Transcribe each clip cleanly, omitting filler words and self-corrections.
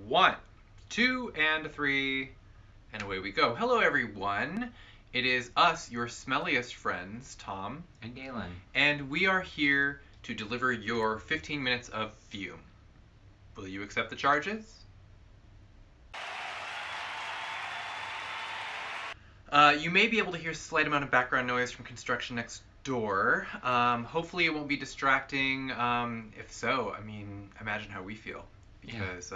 1, 2, and 3, and away we go. Hello, everyone. It is us, your smelliest friends, Tom and Galen, and we are here to deliver your 15 minutes of FUME. Will you accept the charges? You may be able to hear a slight amount of background noise from construction next door. Hopefully it won't be distracting. If so, I mean, imagine how we feel. Because,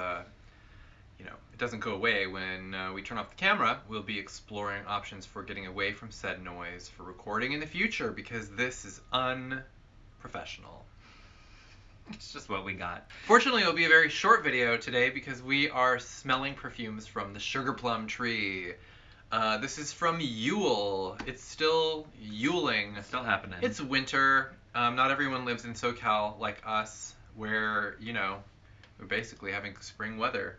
it doesn't go away when we turn off the camera. We'll be exploring options for getting away from said noise for recording in the future, because this is unprofessional. It's just what we got. Fortunately, it'll be a very short video today because we are smelling perfumes from the Sugar-Plum tree. This is from Yule. It's still Yuling. It's still happening. It's winter. Not everyone lives in SoCal like us, where, we're basically having spring weather.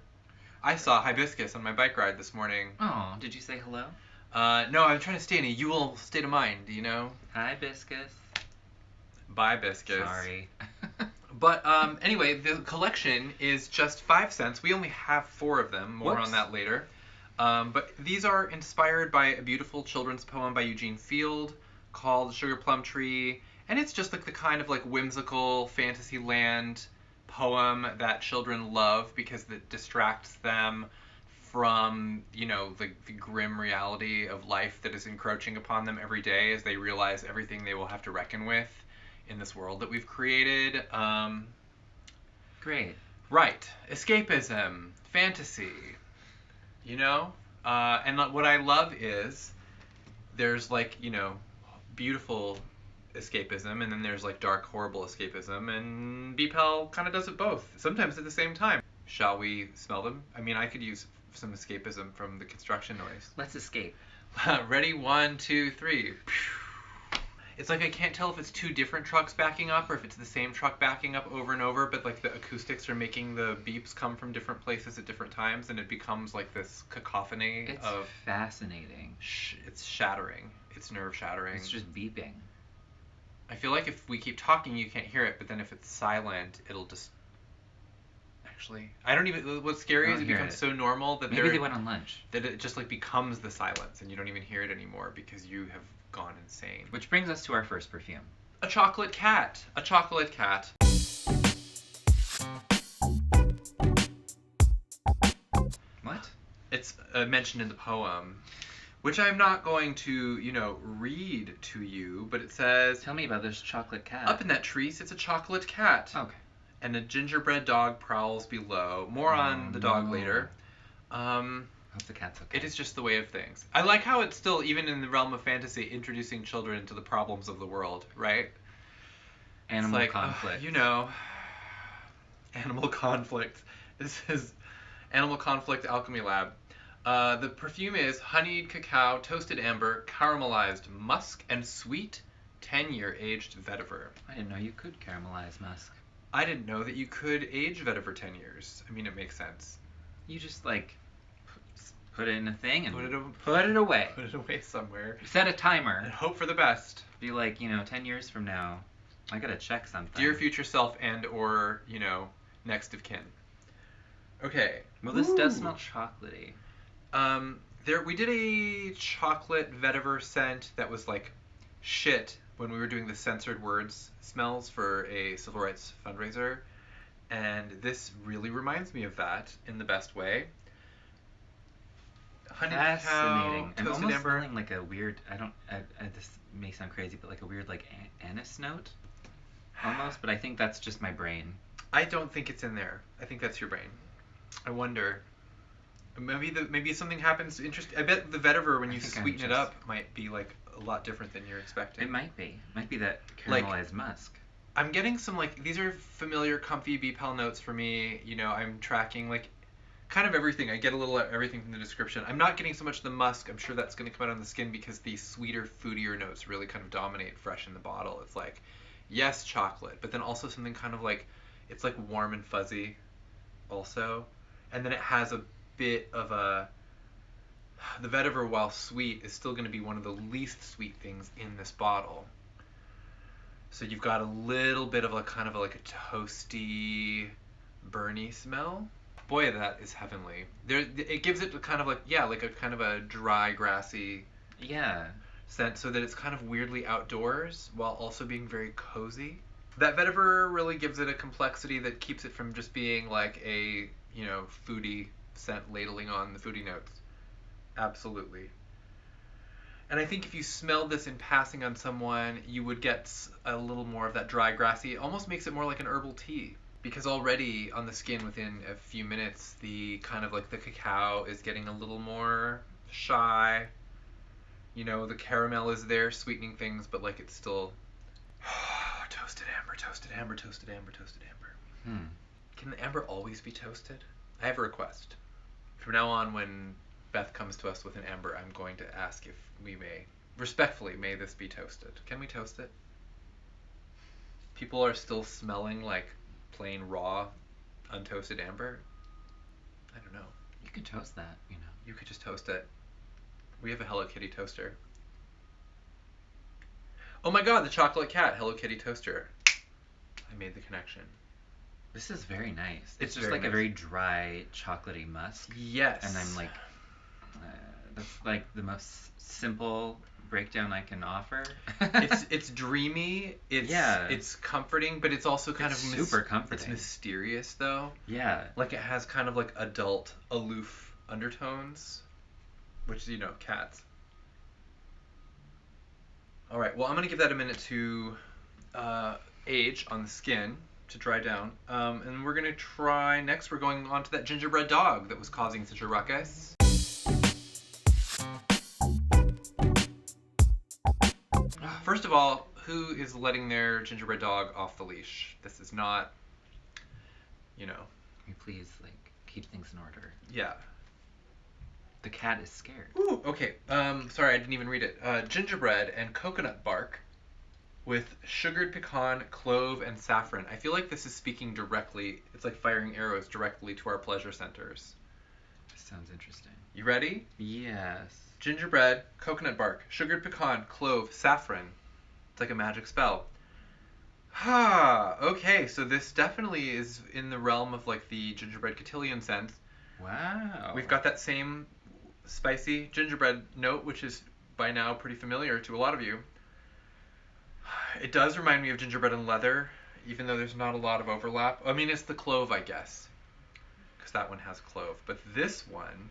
I saw hibiscus on my bike ride this morning. Oh, did you say hello? No, I'm trying to stay in a Yule state of mind, Hibiscus. Bye, biscus. Sorry. But anyway, the collection is just 5 cents. We only have 4 of them. More on that later. But these are inspired by a beautiful children's poem by Eugene Field called Sugar-Plum Tree. And it's just like the kind of whimsical fantasy land poem that children love because it distracts them from, the grim reality of life that is encroaching upon them every day as they realize everything they will have to reckon with in this world that we've created. Great. Right. Escapism. Fantasy. And what I love is there's beautiful escapism, and then there's dark, horrible escapism, and BPEL kind of does it both, sometimes at the same time. Shall we smell them? I mean, I could use some escapism from the construction noise. Let's escape. Ready? 1, 2, 3. It's like I can't tell if it's 2 different trucks backing up or if it's the same truck backing up over and over, but the acoustics are making the beeps come from different places at different times, and it becomes this cacophony of... It's fascinating. It's shattering. It's nerve shattering. It's just beeping. I feel like if we keep talking, you can't hear it, but then if it's silent, it'll just... Actually, I don't even... What's scary is it becomes so normal that maybe they went on lunch. That it just becomes the silence, and you don't even hear it anymore because you have gone insane. Which brings us to our first perfume. A chocolate cat. A chocolate cat. What? It's mentioned in the poem, which I'm not going to, read to you, but it says... Tell me about this chocolate cat. Up in that tree sits a chocolate cat. Okay. And a gingerbread dog prowls below. More on the dog later. Hope the cat's okay. It is just the way of things. I like how it's still, even in the realm of fantasy, introducing children to the problems of the world, right? Animal conflict. Animal conflict. This is Animal Conflict Alchemy Lab. The perfume is honeyed cacao, toasted amber, caramelized musk, and sweet 10-year aged vetiver. I didn't know you could caramelize musk. I didn't know that you could age vetiver 10 years. I mean, it makes sense. You just put it in a thing and put it away. Put it away somewhere. Set a timer. And hope for the best. Be 10 years from now, I gotta check something. Dear future self and or, next of kin. Okay. Well, this does smell chocolatey. We did a chocolate vetiver scent that was shit when we were doing the censored words smells for a civil rights fundraiser. And this really reminds me of that in the best way. Honey Fascinating. cacao, I'm almost amber. smelling a weird, this may sound crazy, but a weird anise note almost, but I think that's just my brain. I don't think it's in there. I think that's your brain. I wonder. Maybe something happens interesting. I bet the vetiver, when you sweeten it up, might be a lot different than you're expecting. It might be. Might be that caramelized musk. I'm getting some these are familiar, comfy BPEL notes for me. I'm tracking kind of everything. I get a little of everything from the description. I'm not getting so much the musk. I'm sure that's going to come out on the skin because the sweeter, foodier notes really kind of dominate fresh in the bottle. It's yes, chocolate, but then also something kind of it's warm and fuzzy also. And then it has a bit of the vetiver, while sweet, is still going to be one of the least sweet things in this bottle. So you've got a little bit of a kind of a toasty, burny smell. Boy, that is heavenly. It gives it kind of like like a kind of a dry, grassy scent, so that it's kind of weirdly outdoors while also being very cozy. That vetiver really gives it a complexity that keeps it from just being like a foodie scent ladling on the foodie notes. Absolutely. And I think if you smelled this in passing on someone, you would get a little more of that dry, grassy. It almost makes it more like an herbal tea. Because already on the skin within a few minutes, the kind of like the cacao is getting a little more shy. The caramel is there sweetening things, but like it's still toasted amber, toasted amber, toasted amber, toasted amber. Can the amber always be toasted? I have a request. From now on, when Beth comes to us with an amber, I'm going to ask if we may this be toasted. Can we toast it? People are still smelling like plain raw untoasted amber. I don't know. You could toast that, You could just toast it. We have a Hello Kitty toaster. Oh my god, the chocolate cat Hello Kitty toaster. I made the connection. This is very nice. It's just like a very dry, chocolatey musk. Yes. And I'm like, that's like the most simple breakdown I can offer. It's dreamy. It's comforting, but it's also kind of super comforting. It's mysterious though. Yeah. Like it has kind of like adult, aloof undertones, which cats. All right. Well, I'm gonna give that a minute to age on the skin to dry down, and we're gonna try next. We're going on to that gingerbread dog that was causing such a ruckus. First of all, who is letting their gingerbread dog off the leash? This is not, Can you please, keep things in order? Yeah. The cat is scared. Ooh, okay. Sorry, I didn't even read it. Gingerbread and coconut bark with sugared pecan, clove, and saffron. I feel like this is speaking directly. It's like firing arrows directly to our pleasure centers. This sounds interesting. You ready? Yes. Gingerbread, coconut bark, sugared pecan, clove, saffron. It's like a magic spell. Okay, so this definitely is in the realm of like the gingerbread cotillion scent. Wow. We've got that same spicy gingerbread note, which is by now pretty familiar to a lot of you. It does remind me of gingerbread and leather, even though there's not a lot of overlap. I mean, it's the clove, I guess, because that one has clove. But this one,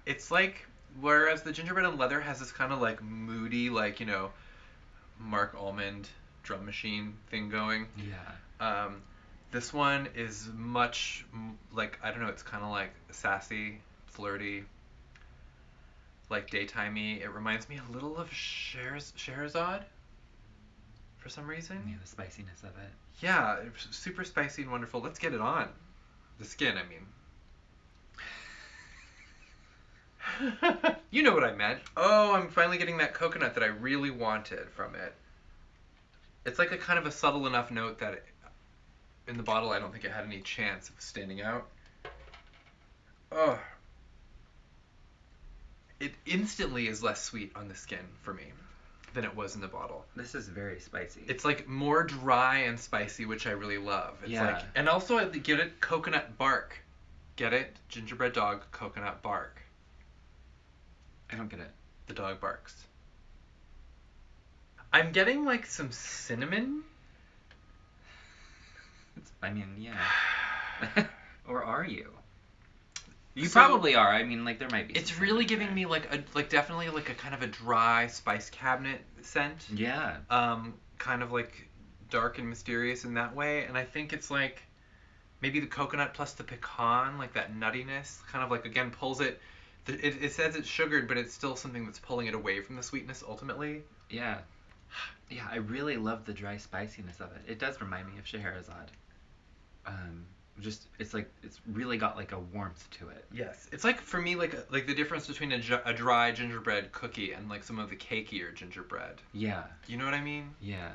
it's like, whereas the gingerbread and leather has this kind of like moody, like, Mark Almond drum machine thing going. Yeah. This one is much like, I don't know, it's kind of like sassy, flirty, like daytimey. It reminds me a little of Scheherazade for some reason. Yeah, the spiciness of it. Yeah, it's super spicy and wonderful. Let's get it on. The skin, I mean. You know what I meant. Oh, I'm finally getting that coconut that I really wanted from it. It's like a kind of a subtle enough note that in the bottle I don't think it had any chance of standing out. Oh. It instantly is less sweet on the skin for me than it was in the bottle. This is very spicy. It's like more dry and spicy, which I really love. It's like, and also I get it, coconut bark. Get it? Gingerbread dog, coconut bark. I don't get it. The dog barks. I'm getting like some cinnamon. I mean, yeah. Or are you? You probably are. I mean, like there might be. It's really giving me definitely like a kind of a dry spice cabinet scent. Yeah. Kind of like dark and mysterious in that way, and I think it's like maybe the coconut plus the pecan, like that nuttiness, kind of like again pulls it. It says it's sugared, but it's still something that's pulling it away from the sweetness ultimately. Yeah. Yeah, I really love the dry spiciness of it. It does remind me of Scheherazade. Just it's really got like a warmth to it. Yes, it's like for me like the difference between a dry gingerbread cookie and like some of the cakier gingerbread. Yeah. You know what I mean? Yeah.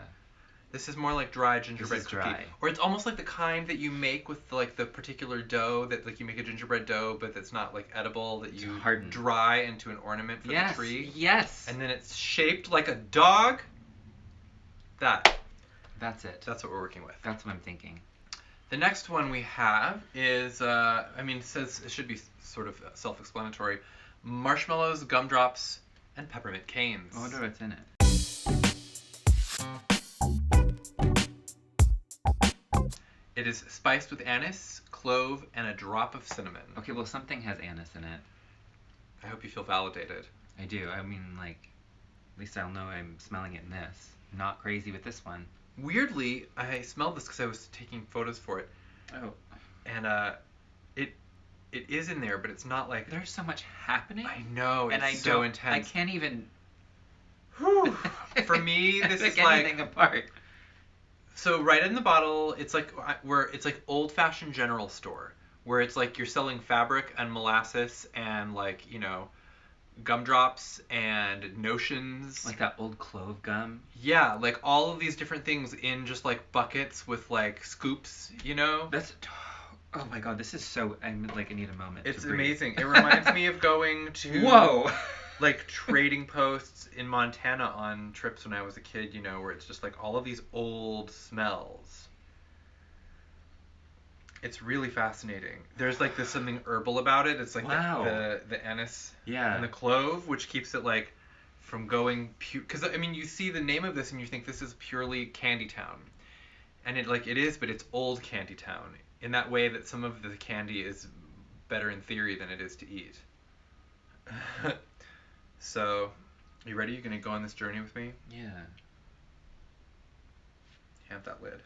This is more like dry gingerbread cookie. Dry. Or it's almost like the kind that you make with like the particular dough that like you make a gingerbread dough, but that's not like edible, that you dry into an ornament for the tree. Yes. And then it's shaped like a dog. That's it. That's what we're working with. That's what I'm thinking. The next one we have is, it says it should be sort of self-explanatory. Marshmallows, gumdrops, and peppermint canes. I wonder what's in it. It is spiced with anise, clove, and a drop of cinnamon. Okay, well, something has anise in it. I hope you feel validated. I do. I mean, like, at least I'll know I'm smelling it in this. Not crazy with this one. Weirdly, I smelled this because I was taking photos for it. Oh. And it is in there, but it's not like... There's so much happening. I know, it's so intense. I can't even... For me, this is like... anything apart. So right in the bottle, it's like old-fashioned general store, where it's like you're selling fabric and molasses and like, you know, gumdrops and notions. Like that old clove gum. Yeah, like all of these different things in just like buckets with like scoops, you know? Oh my god, this is so... I need a moment. It's to breathe. amazing. It reminds me of going to... Whoa! Like trading posts in Montana on trips when I was a kid, you know, where it's just like all of these old smells. It's really fascinating. There's like this something herbal about it. It's like the anise and the clove, which keeps it like from going pure. Because I mean, you see the name of this and you think this is purely Candy Town, and it is, but it's old Candy Town in that way that some of the candy is better in theory than it is to eat. So, you ready? You gonna go on this journey with me? Yeah. Have that lid.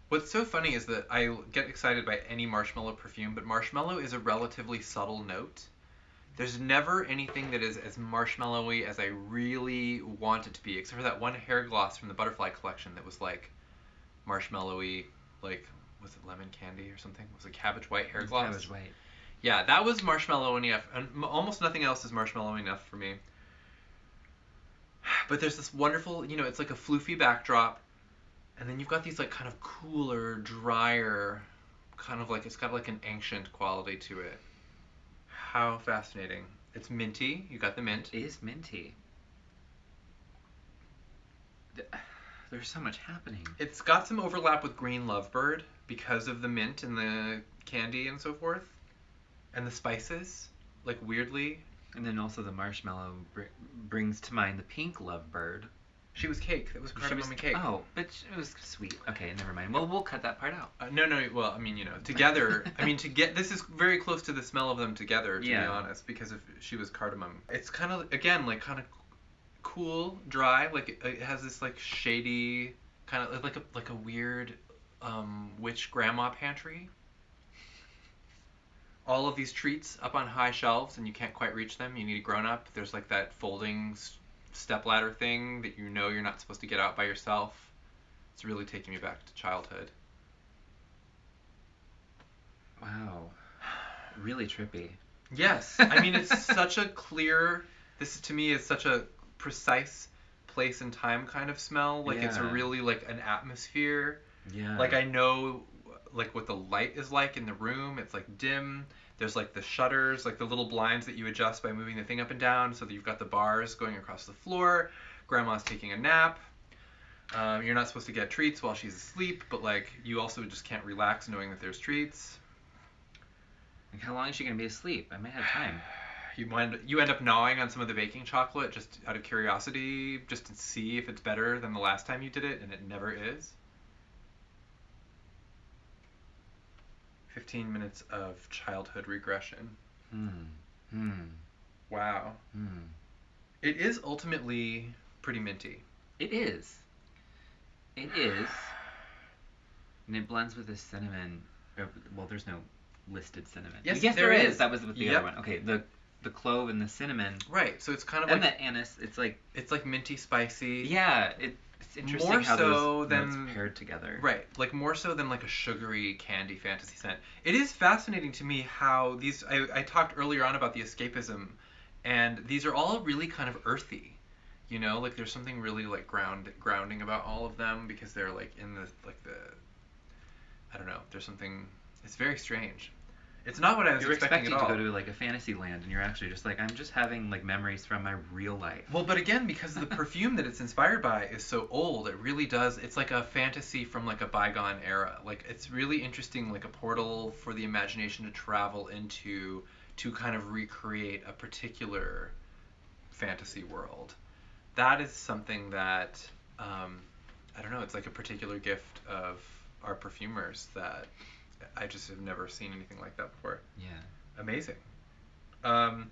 What's so funny is that I get excited by any marshmallow perfume, but marshmallow is a relatively subtle note. There's never anything that is as marshmallowy as I really want it to be, except for that one hair gloss from the Butterfly collection that was like marshmallowy, like, was it lemon candy or something? Was it cabbage white hair gloss? Cabbage white. Yeah, that was marshmallow enough, and almost nothing else is marshmallow enough for me. But there's this wonderful, you know, it's like a floofy backdrop, and then you've got these like kind of cooler, drier, kind of like, it's got like an ancient quality to it. How fascinating. It's minty. You got the mint. It is minty. There's so much happening. It's got some overlap with Green Lovebird because of the mint and the candy and so forth. And the spices, like weirdly. And then also the marshmallow brings to mind the pink lovebird. She was cake. That was cardamom and cake. Oh, but it was sweet. Okay, never mind. Well, we'll cut that part out. No. Well, I mean, you know, together. I mean, this is very close to the smell of them together, to be honest, because she was cardamom. It's kind of, again, like kind of cool, dry. Like it has this like shady, kind of like a weird witch grandma pantry. All of these treats up on high shelves and you can't quite reach them. You need a grown-up. There's like that folding stepladder thing that you know you're not supposed to get out by yourself. It's really taking me back to childhood. Wow. Really trippy. Yes. I mean, it's such a clear... This, to me, is such a precise place and time kind of smell. Like, it's a really, like, an atmosphere. Yeah. Like, I know... like what the light is like in the room. It's like dim. There's like the shutters, like the little blinds that you adjust by moving the thing up and down, so that you've got the bars going across the floor. Grandma's taking a nap. You're not supposed to get treats while she's asleep, but like you also just can't relax knowing that there's treats. Like, how long is she gonna be asleep? I might have time. You end up gnawing on some of the baking chocolate just out of curiosity, just to see if it's better than the last time you did it, and it never is. 15 minutes of childhood regression. Wow. It is ultimately pretty minty. It is. It is. And it blends with the cinnamon. Well, there's no listed cinnamon. Yes, there is. That was with the other one. Okay, the clove and the cinnamon. Right. So it's kind of and like... And the anise. It's like minty spicy. Yeah. It's interesting more how so those notes paired together. Right. Like more so than like a sugary candy fantasy scent. It is fascinating to me how these... I talked earlier on about the escapism, and these are all really kind of earthy. You know, like there's something really like grounding about all of them because they're like in the I don't know. There's something... It's very strange. It's not what I was You're expecting expecting at all. to go to like a fantasy land, and you're actually just like, I'm just having like memories from my real life. Well, but again, because the perfume that it's inspired by is so old, it really does. It's like a fantasy from like a bygone era. Like it's really interesting, like a portal for the imagination to travel into to kind of recreate a particular fantasy world. That is something that I don't know. It's like a particular gift of our perfumers that I just have never seen anything like that before. Yeah. Amazing. Um,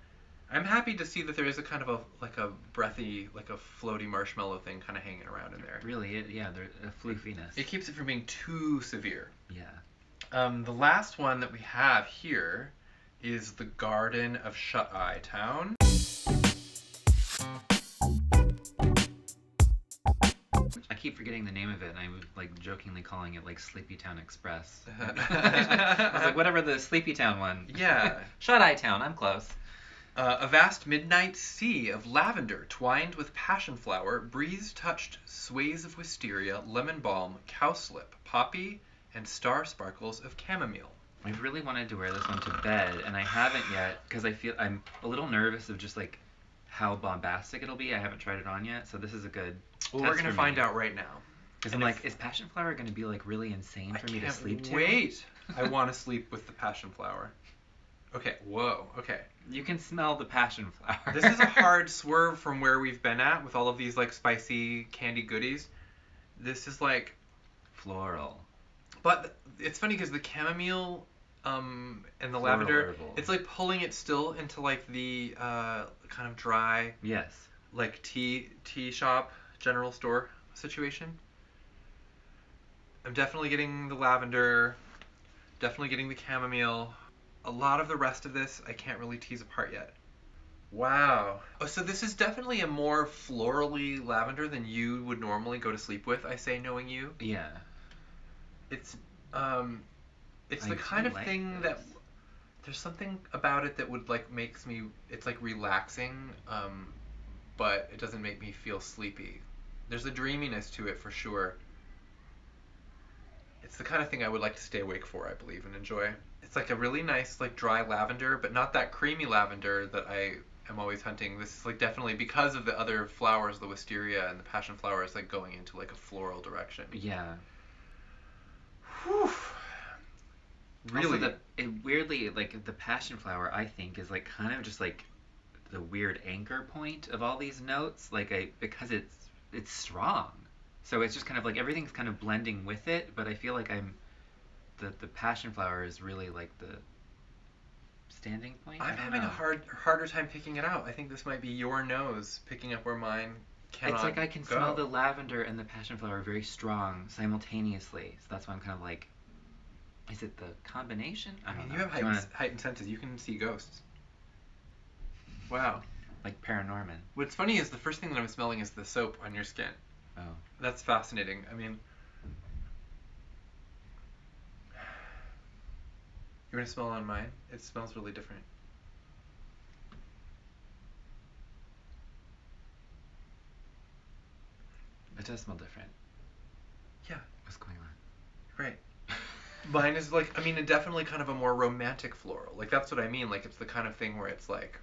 I'm happy to see that there is a kind of a like a breathy, like a floaty marshmallow thing kind of hanging around in there. Really, yeah, there's a floofiness. It keeps it from being too severe. Yeah. The last one that we have here is the Garden of Shut-Eye Town. I keep forgetting the name of it, and I was like jokingly calling it like Sleepy Town Express. I was like, whatever the Sleepy Town one. Yeah. Shut-Eye Town, I'm close. A vast midnight sea of lavender twined with passion flower, breeze-touched sways of wisteria, lemon balm, cowslip, poppy, and star sparkles of chamomile. I've really wanted to wear this one to bed, and I haven't yet because I feel I'm a little nervous of just like how bombastic it'll be. I haven't tried it on yet, so this is a good. Well, we're gonna find out right now. Because I'm like, is passion flower gonna be like really insane for me to sleep to? Wait, I want to sleep with the passion flower. Okay, whoa, okay. You can smell the passion flower. This is a hard swerve from where we've been at with all of these like spicy candy goodies. This is like floral. But it's funny because the chamomile and the lavender, herbal. it's like pulling it still into like the kind of dry, yes, like tea shop, general store situation. I'm definitely getting the lavender, definitely getting the chamomile. A lot of the rest of this I can't really tease apart yet. Wow. Oh, so this is definitely a more florally lavender than you would normally go to sleep with, I say, knowing you. Yeah. It's the kind of like thing this. that there's something about it that would like makes me, it's like relaxing, but it doesn't make me feel sleepy. There's a dreaminess to it for sure. It's the kind of thing I would like to stay awake for, I believe, and enjoy. It's like a really nice like dry lavender, but not that creamy lavender that I am always hunting. This is like definitely because of the other flowers, the wisteria and the passion flower, is like going into like a floral direction. Yeah. Whew. Really? Also, weirdly, like the passion flower, I think, is like kind of just like the weird anchor point of all these notes, like because it's strong, so it's just kind of like everything's kind of blending with it. But I feel like the passion flower is really like the standing point. I'm having a harder time picking it out. I think this might be your nose picking up where mine cannot. It's like I can go. smell the lavender and the passion flower very strong simultaneously. So that's why I'm kind of like, is it the combination? I mean, you have heightened senses. You can see ghosts. Wow. Like Paranorman. What's funny is the first thing that I'm smelling is the soap on your skin. Oh. That's fascinating. I mean, you want to smell on mine? It smells really different. It does smell different. Yeah. What's going on? Right. Mine is like, I mean, definitely kind of a more romantic floral. Like that's what I mean. Like it's the kind of thing where it's like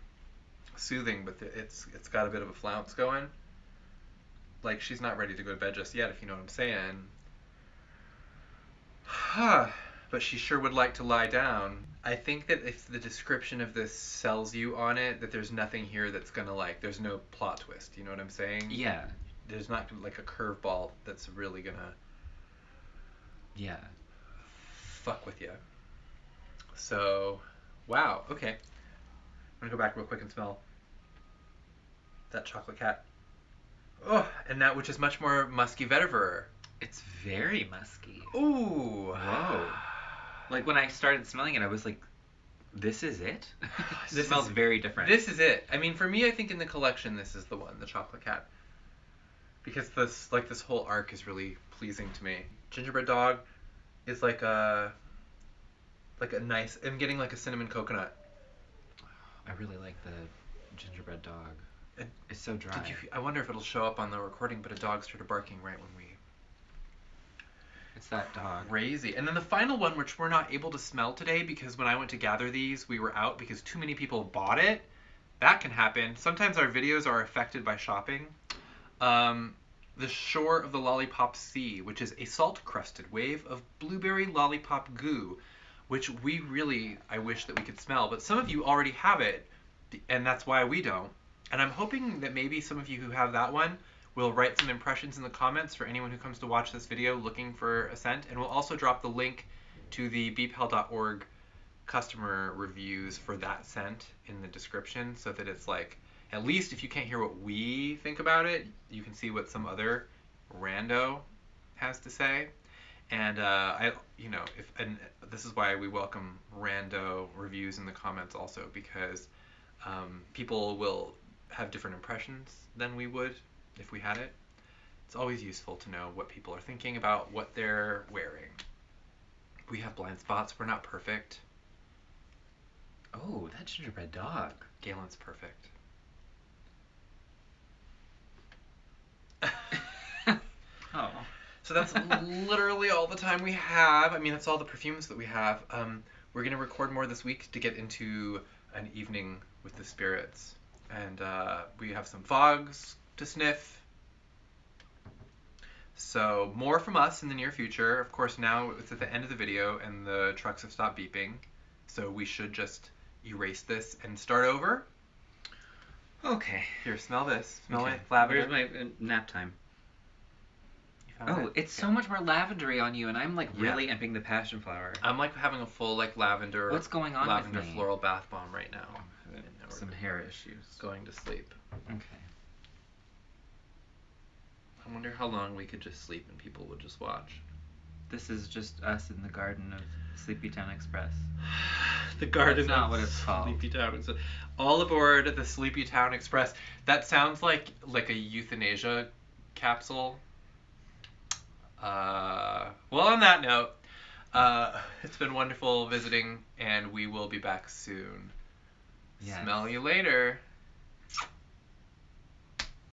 soothing, but it's got a bit of a flounce going. Like she's not ready to go to bed just yet, if you know what I'm saying. But she sure would like to lie down. I think that if the description of this sells you on it, that there's nothing here that's gonna like, there's no plot twist. You know what I'm saying? Yeah. There's not like a curveball that's really gonna. Yeah. Fuck with you. So, wow. Okay. I'm gonna go back real quick and smell that chocolate cat. Oh, and that which is much more musky vetiver. It's very musky. Ooh. Whoa. Like when I started smelling it, I was like, this is it? This smells very different. This is it. I mean, for me, I think in the collection, this is the one, the chocolate cat. Because this whole arc is really pleasing to me. Gingerbread dog is like a nice, I'm getting like a cinnamon coconut. I really like the gingerbread dog. It's so dry. I wonder if it'll show up on the recording, but a dog started barking right when we It's that dog. Crazy. And then the final one, which we're not able to smell today because when I went to gather these, we were out because too many people bought it. That can happen. Sometimes our videos are affected by shopping. The Shore of the Lollipop Sea, which is a salt-crusted wave of blueberry lollipop goo, which I wish that we could smell, but some of you already have it, and that's why we don't. And I'm hoping that maybe some of you who have that one will write some impressions in the comments for anyone who comes to watch this video looking for a scent, and we'll also drop the link to the beepal.org customer reviews for that scent in the description, so that it's like, at least if you can't hear what we think about it, you can see what some other rando has to say. And this is why we welcome rando reviews in the comments also, because people will have different impressions than we would if we had it. It's always useful to know what people are thinking about what they're wearing. We have blind spots. We're not perfect. Oh, that gingerbread dog. Galen's perfect. Oh. So that's literally all the time we have. I mean, that's all the perfumes that we have. We're going to record more this week to get into an evening with the spirits. And we have some fogs to sniff. So more from us in the near future. Of course, now it's at the end of the video and the trucks have stopped beeping. So we should just erase this and start over. Okay. Here, smell this. Smell Okay. it. Lavender. Where's my nap time? You found Oh, it? it's Okay. so much more lavendery on you, and I'm like really emping the passion flower. I'm like having a full like lavender. What's going on lavender with me? floral bath bomb right now. Some hair issues. Going to sleep. Okay. I wonder how long we could just sleep and people would just watch. This is just us in the garden of Sleepy Town Express. The garden. That's not of what it's called. Sleepy Town. It's all aboard the Sleepy Town Express. That sounds like a euthanasia capsule. Well, on that note, it's been wonderful visiting, and we will be back soon. Yes. Smell you later.